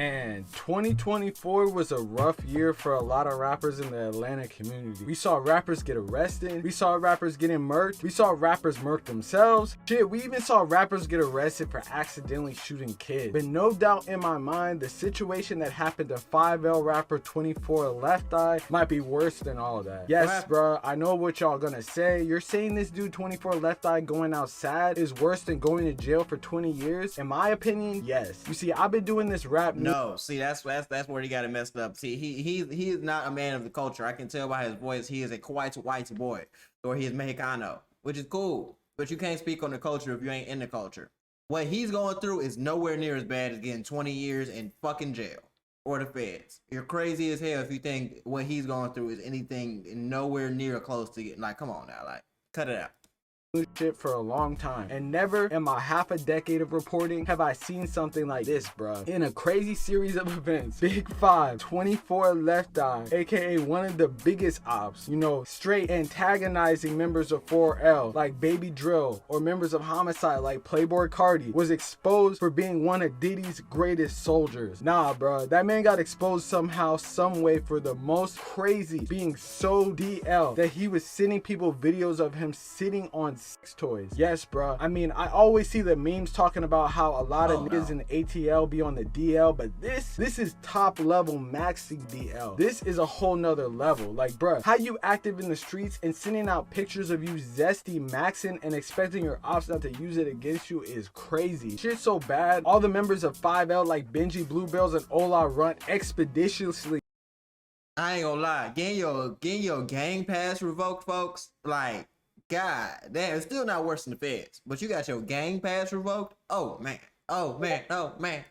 And 2024 was a rough year for a lot of rappers in the Atlanta community. We saw rappers get arrested. We saw rappers getting murked. We saw rappers murk themselves. Shit, we even saw rappers get arrested for accidentally shooting kids. But no doubt in my mind, the situation that happened to 5L rapper 24 Left Eye might be worse than all of that. Yes, bruh, I know what y'all gonna say. You're saying this dude 24 Left Eye going out sad is worse than going to jail for 20 years? In my opinion, yes. You see, I've been doing this rap. No, see, that's where he got it messed up. See, he is not a man of the culture. I can tell by his voice he is a white boy, or he is Mexicano, which is cool. But you can't speak on the culture if you ain't in the culture. What he's going through is nowhere near as bad as getting 20 years in fucking jail or the feds. You're crazy as hell if you think what he's going through is anything nowhere near close to getting. Like, come on now, like, cut it out. Shit for a long time, and never in my half a decade of reporting have I seen something like this, bruh. In a crazy series of events, Big 5, 24 Left Eye, aka one of the biggest ops, you know, straight antagonizing members of 4L like Baby Drill, or members of Homicide like Playboy Cardi, was exposed for being one of Diddy's greatest soldiers. Nah, bruh, that man got exposed somehow, some way, for the most crazy being so DL that he was sending people videos of him sitting on sex toys. Yes, bruh. I mean, I always see the memes talking about how a lot of niggas in ATL be on the DL, but this is top level maxing DL. This is a whole nother level. Like, bruh, how you active in the streets and sending out pictures of you zesty maxing and expecting your ops not to use it against you is crazy. Shit's so bad. All the members of 5L like Benji Bluebells and Ola run expeditiously. I ain't gonna lie, getting your gang pass revoked, folks, like, God damn, it's still not worse than the feds, but you got your gang pass revoked? Oh man, oh man, oh man.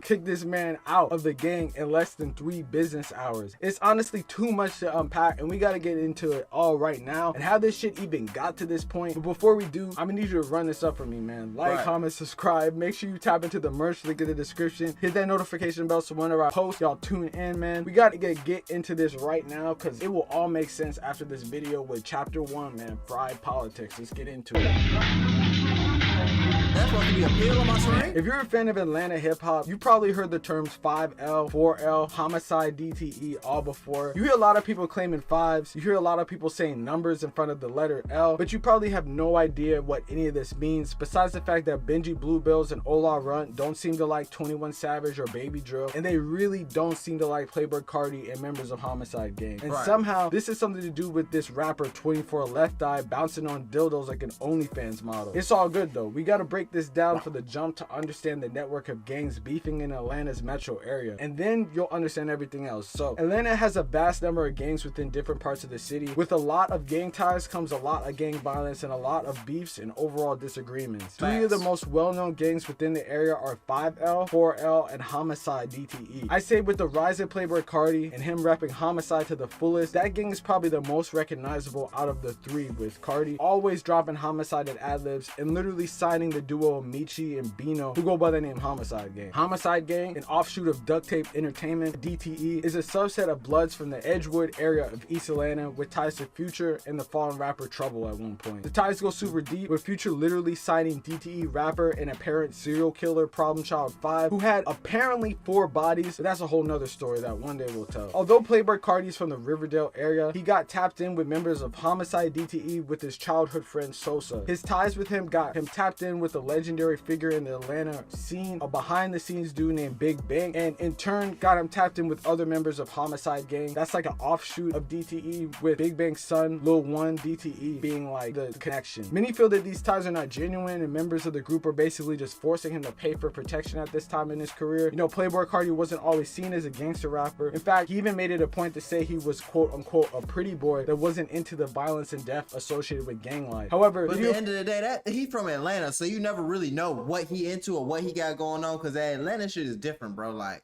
Kick this man out of the gang in less than 3 business hours. It's honestly too much to unpack, and we gotta get into it all right now and how this shit even got to this point. But before we do, I'm gonna need you to run this up for me, man. Like, comment, subscribe. Make sure you tap into the merch link in the description. Hit that notification bell so whenever I post, y'all tune in, man. We gotta get into this right now because it will all make sense after this video with chapter 1, man. Fried politics. Let's get into it. That's supposed to be a pill on my screen? If you're a fan of Atlanta hip-hop, you probably heard the terms 5L, 4L, Homicide, DTE all before. You hear a lot of people claiming fives. You hear a lot of people saying numbers in front of the letter L, but you probably have no idea what any of this means, besides the fact that Benji Bluebells and Ola Runt don't seem to like 21 Savage or Baby Drill, and they really don't seem to like Playboy Cardi and members of Homicide gang. And somehow, this is something to do with this rapper 24 Left Eye bouncing on dildos like an OnlyFans model. It's all good though. We gotta break this down for the jump to understand the network of gangs beefing in Atlanta's metro area, and then you'll understand everything else. So Atlanta has a vast number of gangs within different parts of the city. With a lot of gang ties comes a lot of gang violence and a lot of beefs and overall disagreements. 3 of the most well-known gangs within the area are 5L, 4L, and Homicide DTE. I say with the rise of Playboy Cardi and him rapping Homicide to the fullest, that gang is probably the most recognizable out of the 3, with Cardi always dropping Homicide at ad-libs and literally signing the duo Michi and Bino, who go by the name Homicide Gang. Homicide Gang, an offshoot of Duct Tape Entertainment, DTE, is a subset of Bloods from the Edgewood area of East Atlanta with ties to Future and the fallen rapper Trouble at one point. The ties go super deep, with Future literally signing DTE rapper and apparent serial killer Problem Child 5, who had apparently 4 bodies, but that's a whole nother story that one day we'll tell. Although Playboy Cardi's from the Riverdale area, he got tapped in with members of Homicide DTE with his childhood friend Sosa. His ties with him got him tapped in with a legendary figure in the Atlanta scene, a behind the scenes dude named Big Bang, and in turn got him tapped in with other members of Homicide Gang. That's like an offshoot of DTE, with Big Bang's son Lil One DTE being like the connection. Many feel that these ties are not genuine and members of the group are basically just forcing him to pay for protection at this time in his career. You know, Playboy Cardi wasn't always seen as a gangster rapper. In fact, he even made it a point to say he was quote unquote a pretty boy that wasn't into the violence and death associated with gang life. However, but at the end of the day, that he's from Atlanta, so you never really know what he into or what he got going on, because that Atlanta shit is different, bro. Like,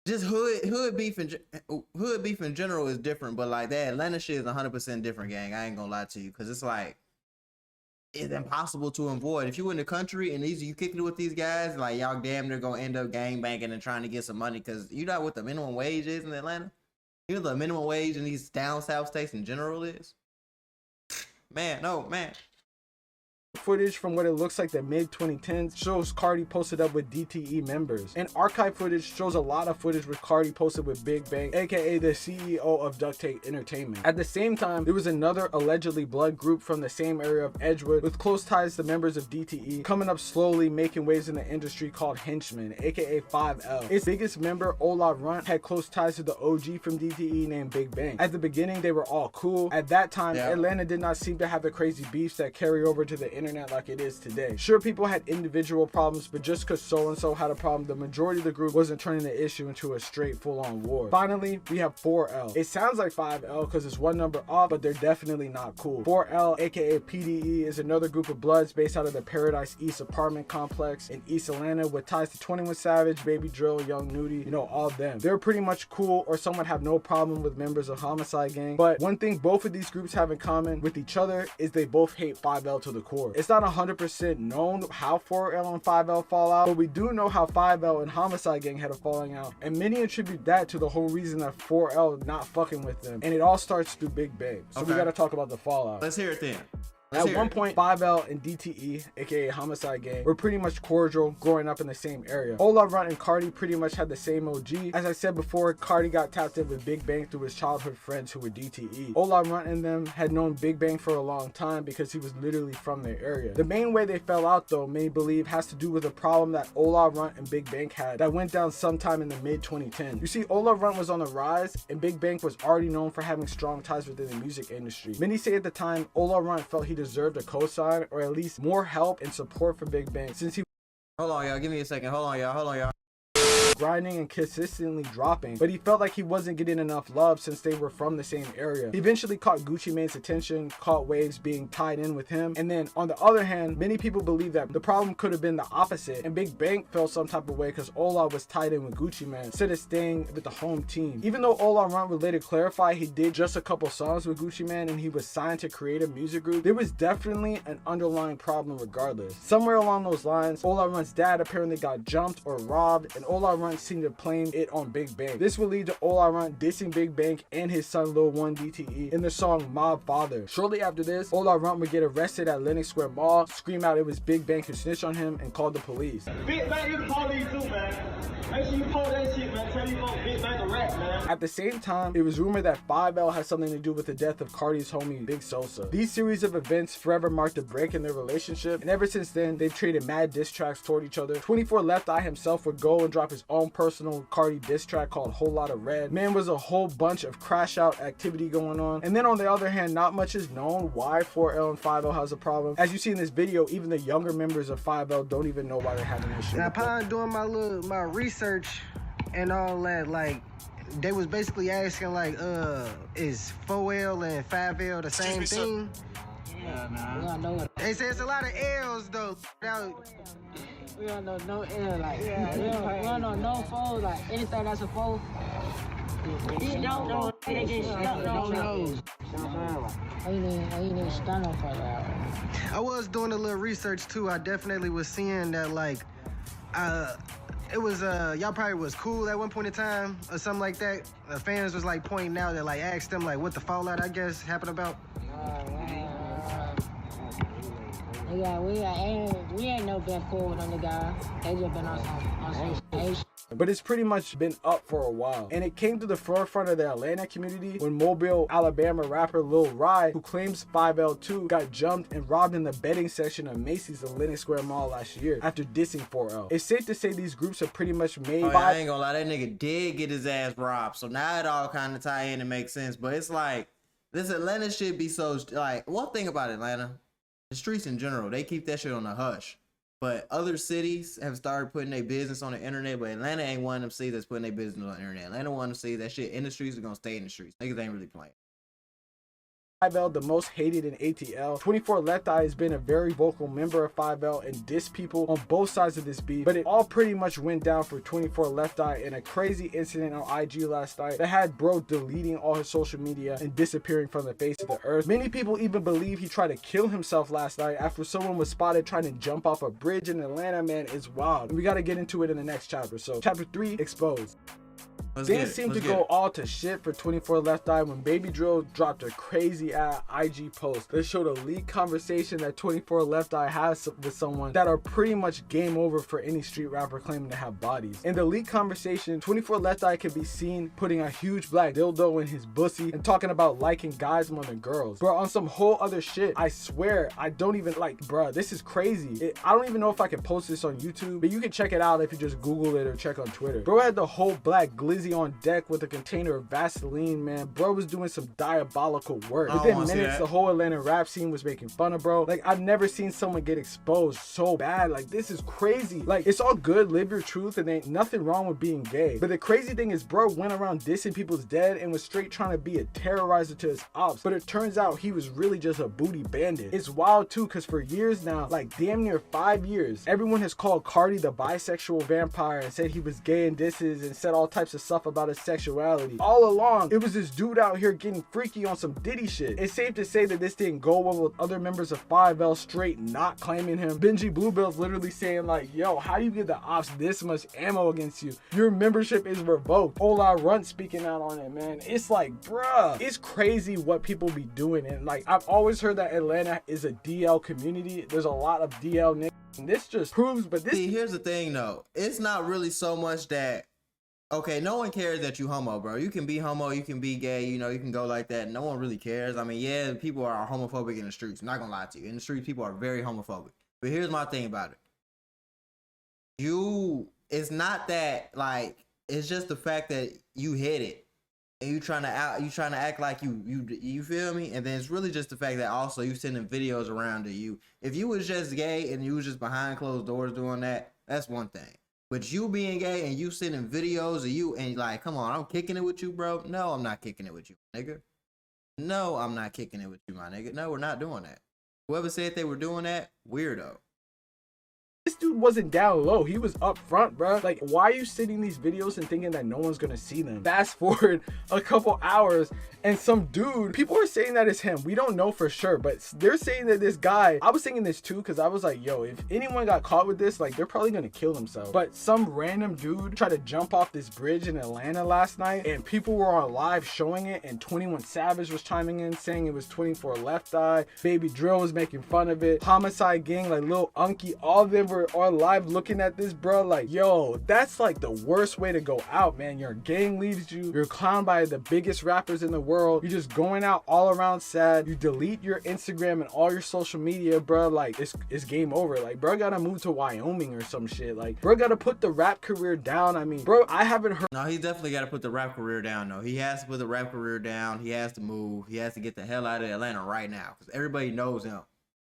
just hood beef in general is different, but like that Atlanta shit is 100% different, gang. I ain't gonna lie to you, because it's like, it's impossible to avoid. If you in the country and you kicking it with these guys, like, y'all damn near gonna end up gang banging and trying to get some money, because you know what the minimum wage is in Atlanta? You know the minimum wage in these down south states in general is? Man, no, man. Footage from what it looks like the mid 2010s shows Cardi posted up with DTE members, and archive footage shows a lot of footage with Cardi posted with Big Bang, aka the CEO of Duct Tape Entertainment. At the same time, there was another allegedly blood group from the same area of Edgewood with close ties to members of DTE coming up slowly making waves in the industry called Henchmen, aka 5L. Its biggest member, Ola Runt, had close ties to the OG from DTE named Big Bang. At the beginning, they were all cool. At that time, Atlanta did not seem to have the crazy beefs that carry over to the internet like it is today. Sure, people had individual problems, but just because so-and-so had a problem, the majority of the group wasn't turning the issue into a straight full-on war. Finally, we have 4L. It sounds like 5L because it's one number off, but they're definitely not cool. 4L, aka PDE, is another group of Bloods based out of the Paradise East apartment complex in East Atlanta with ties to 21 Savage, Baby Drill, Young Nudie, you know, all of them. They're pretty much cool, or someone have no problem with members of Homicide Gang, but one thing both of these groups have in common with each other is they both hate 5L to the core. It's not 100% known how 4L and 5L fall out, but we do know how 5L and Homicide Gang had a falling out, and many attribute that to the whole reason that 4L not fucking with them, and it all starts through Big Bang. So we gotta talk about the fallout. Let's hear it then. At one point, 5L and DTE, aka Homicide Gang, were pretty much cordial growing up in the same area. Ola Runt and Cardi pretty much had the same OG. As I said before, Cardi got tapped in with Big Bang through his childhood friends who were DTE. Ola Runt and them had known Big Bang for a long time because he was literally from their area. The main way they fell out though, many believe, has to do with a problem that Ola Runt and Big Bang had that went down sometime in the mid 2010s. You see, Ola Runt was on the rise and Big Bang was already known for having strong ties within the music industry. Many say at the time, Ola Runt felt he deserved a cosign or at least more help and support from Big Bang since he— Hold on, y'all. Give me a second. Hold on, y'all. grinding and consistently dropping, but he felt like he wasn't getting enough love since they were from the same area. He eventually caught Gucci Mane's attention, caught waves being tied in with him, and then on the other hand, many people believe that the problem could have been the opposite, and Big Bang felt some type of way because Ola was tied in with Gucci Mane instead of staying with the home team. Even though Ola Runt would later clarify he did just a couple songs with Gucci Mane and he was signed to create a music group, there was definitely an underlying problem regardless. Somewhere along those lines, Ola Runt's dad apparently got jumped or robbed, and Ola Runt seemed to blame it on Big Bang. This would lead to Ola Runt dissing Big Bang and his son Lil One DTE in the song Mob Father. Shortly after this, Ola Runt would get arrested at Lenox Square Mall, scream out it was Big Bang who snitched on him, and called the police. Big Bang is police too, man. Make sure you post that shit, man. Tell you folks Big Bang a rap, man. At the same time, it was rumored that 5L had something to do with the death of Cardi's homie Big Sosa. These series of events forever marked a break in their relationship, and ever since then, they've traded mad diss tracks toward each other. 24 Left Eye himself would go and drop his own personal Cardi diss track called Whole Lotta Red. Man, was a whole bunch of crash out activity going on. And then on the other hand, not much is known why 4L and 5L has a problem. As you see in this video, even the younger members of 5L don't even know why they're having this shit. Now, upon doing my research and all that, like, they was basically asking like, is 4L and 5L the same thing? Yeah, man. We don't know it. They say it's a lot of L's though. Now, We don't know no L, like, we don't know no foe, like, anything that's a foe. You don't know, they just don't know. You need to stand up for that. I was doing a little research too. I definitely was seeing that like, it was y'all probably was cool at one point in time or something like that. The fans was like pointing out that like asked them like what the fallout I guess happened about. Yeah, we ain't no been cool with them niggas. They just been on some shit. But it's pretty much been up for a while, and it came to the forefront of the Atlanta community when Mobile, Alabama rapper Lil Ry, who claims 5L2, got jumped and robbed in the betting section of Macy's at Lenox Square Mall last year after dissing 4L. It's safe to say these groups are pretty much made I ain't gonna lie, that nigga did get his ass robbed, so now it all kind of tie in and make sense. But it's like, this Atlanta shit be so, like, one thing about Atlanta, the streets in general, they keep that shit on the hush. But other cities have started putting their business on the internet, but Atlanta ain't one of them cities that's putting their business on the internet. Atlanta one of them cities that shit in the streets are gonna stay in the streets. Niggas ain't really playing. 5L the most hated in ATL. 24 Left Eye has been a very vocal member of 5L and dissed people on both sides of this beef, but it all pretty much went down for 24 Left Eye in a crazy incident on IG last night that had bro deleting all his social media and disappearing from the face of the earth. Many people even believe he tried to kill himself last night after someone was spotted trying to jump off a bridge in Atlanta. Man, it's wild. And we got to get into it in the next chapter. So chapter 3, Exposed. Things seem to go all to shit for 24 Left Eye when Baby Drill dropped a crazy ass IG post that showed a leaked conversation that 24 Left Eye has with someone that are pretty much game over for any street rapper claiming to have bodies. In the leaked conversation, 24 Left Eye can be seen putting a huge black dildo in his pussy and talking about liking guys more than girls. Bro, on some whole other shit, I swear, I don't even like, bro, this is crazy. I don't even know if I can post this on YouTube, but you can check it out if you just Google it or check on Twitter. Bro had the whole black glizzy on deck with a container of Vaseline, man. Bro was doing some diabolical work. Within minutes, the whole Atlanta rap scene was making fun of bro. Like, I've never seen someone get exposed so bad. Like, this is crazy. Like, it's all good, live your truth, and ain't nothing wrong with being gay. But the crazy thing is, bro went around dissing people's dead and was straight trying to be a terrorizer to his ops. But it turns out he was really just a booty bandit. It's wild too, because for years now, like damn near 5 years, everyone has called Cardi the bisexual vampire and said he was gay and disses and said all types of stuff about his sexuality. All along, it was this dude out here getting freaky on some Diddy shit. It's safe to say that this didn't go well with other members of 5L straight not claiming him. Benji Bluebell's literally saying like, yo, how do you give the ops this much ammo against you? Your membership is revoked. Ola Runt speaking out on it, man. It's like, bruh, it's crazy what people be doing. And like, I've always heard that Atlanta is a DL community. There's a lot of DL niggas. And this just proves, but this. See, here's the thing though. It's not really so much that, okay, no one cares that you homo, bro. You can be homo, you can be gay, you know, you can go like that. No one really cares. I mean, yeah, people are homophobic in the streets. I'm not gonna lie to you. In the streets, people are very homophobic. But here's my thing about it. It's not that, like, it's just the fact that you hit it and you trying to act like you feel me? And then it's really just the fact that also you sending videos around to you. If you was just gay and you was just behind closed doors doing that, that's one thing. But you being gay and you sending videos of you and like, come on, I'm kicking it with you, bro. No, I'm not kicking it with you, nigga. No, I'm not kicking it with you, my nigga. No, we're not doing that. Whoever said they were doing that, weirdo. This dude wasn't down low. He was up front, bro. Like, why are you sending these videos and thinking that no one's gonna see them? Fast forward a couple hours and some dude, people are saying that it's him. We don't know for sure, but they're saying that this guy, I was thinking this too, because I was like, yo, if anyone got caught with this, like, they're probably gonna kill themselves. But some random dude tried to jump off this bridge in Atlanta last night and people were on live showing it, and 21 Savage was chiming in saying it was 24 Left Eye. Baby Drill was making fun of it. Homicide Gang, like Lil Unky, all of them were on live looking at this, bro. Like, yo, that's like the worst way to go out, man. Your gang leaves you, you're clowned by the biggest rappers in the world, you're just going out all around sad, you delete your Instagram and all your social media, bro. Like, it's game over. Like, bro gotta move to Wyoming or some shit. Like, bro gotta put the rap career down. I mean, bro, I haven't heard. No, he definitely gotta put the rap career down though. He has to put the rap career down. He has to move. He has to get the hell out of Atlanta right now, because everybody knows him.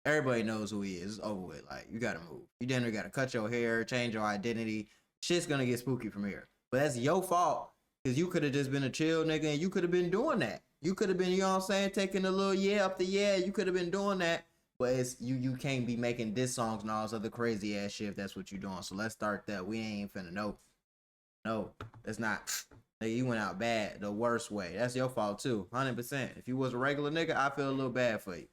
Everybody knows who he is. It's over with. Like, you gotta move. You then gotta cut your hair, change your identity. Shit's gonna get spooky from here. But that's your fault, because you could have just been a chill nigga and you could have been doing that. You could have been, you know what I'm saying, taking a little up the you could have been doing that. But it's you can't be making diss songs and all this other crazy ass shit if that's what you're doing. So let's start that. We ain't finna know. No, that's not. Nigga, you went out bad, the worst way. That's your fault too, 100%. If you was a regular nigga, I feel a little bad for you.